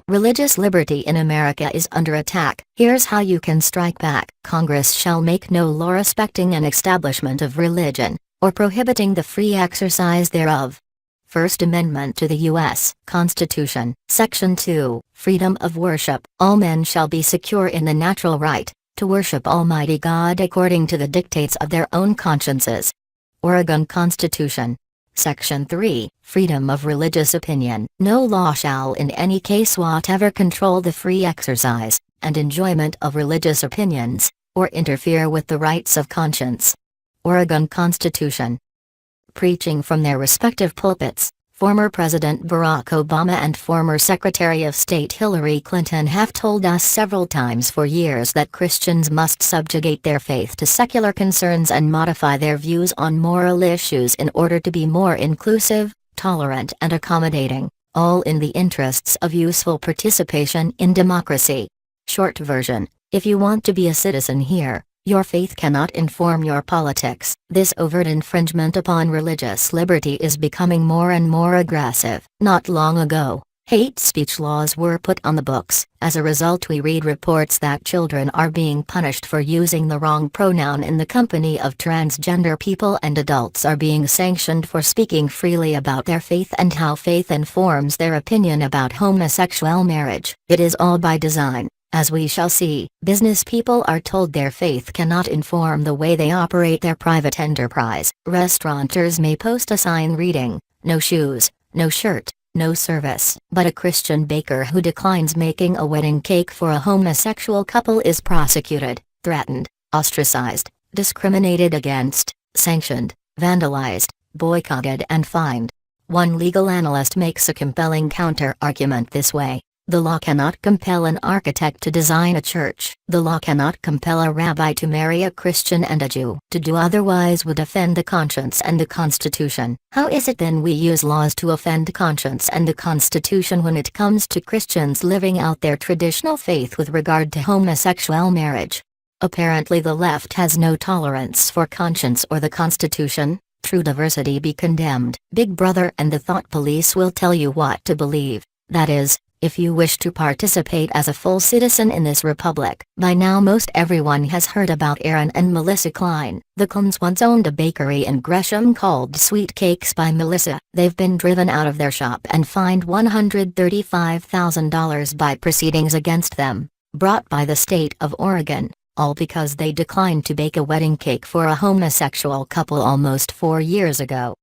Religious liberty in America is under attack. Here's how you can strike back. Congress shall make no law respecting an establishment of religion, or prohibiting the free exercise thereof. First Amendment to the U.S. Constitution. Section 2, Freedom of Worship. All men shall be secure in the natural right to worship Almighty God according to the dictates of their own consciences. Oregon Constitution. Section 3, Freedom of Religious Opinion. No law shall in any case whatever control the free exercise and enjoyment of religious opinions, or interfere with the rights of conscience. Oregon Constitution. Preaching from their respective pulpits, former President Barack Obama and former Secretary of State Hillary Clinton have told us several times for years that Christians must subjugate their faith to secular concerns and modify their views on moral issues in order to be more inclusive, tolerant and accommodating, all in the interests of useful participation in democracy. Short version: if you want to be a citizen here, your faith cannot inform your politics. This overt infringement upon religious liberty is becoming more and more aggressive. Not long ago, hate speech laws were put on the books. As a result, we read reports that children are being punished for using the wrong pronoun in the company of transgender people, and adults are being sanctioned for speaking freely about their faith and how faith informs their opinion about homosexual marriage. It is all by design. As we shall see, business people are told their faith cannot inform the way they operate their private enterprise. Restaurateurs may post a sign reading, "No shoes, no shirt, no service." But a Christian baker who declines making a wedding cake for a homosexual couple is prosecuted, threatened, ostracized, discriminated against, sanctioned, vandalized, boycotted and fined. One legal analyst makes a compelling counter-argument this way: the law cannot compel an architect to design a church. The law cannot compel a rabbi to marry a Christian and a Jew. To do otherwise would offend the conscience and the Constitution. How is it then we use laws to offend conscience and the Constitution when it comes to Christians living out their traditional faith with regard to homosexual marriage? Apparently the left has no tolerance for conscience or the Constitution. True diversity be condemned. Big Brother and the thought police will tell you what to believe. That is, if you wish to participate as a full citizen in this republic. By now most everyone has heard about Aaron and Melissa Klein. The Klins once owned a bakery in Gresham called Sweet Cakes by Melissa. They've been driven out of their shop and fined $135,000 by proceedings against them, brought by the state of Oregon, all because they declined to bake a wedding cake for a homosexual couple almost 4 years ago.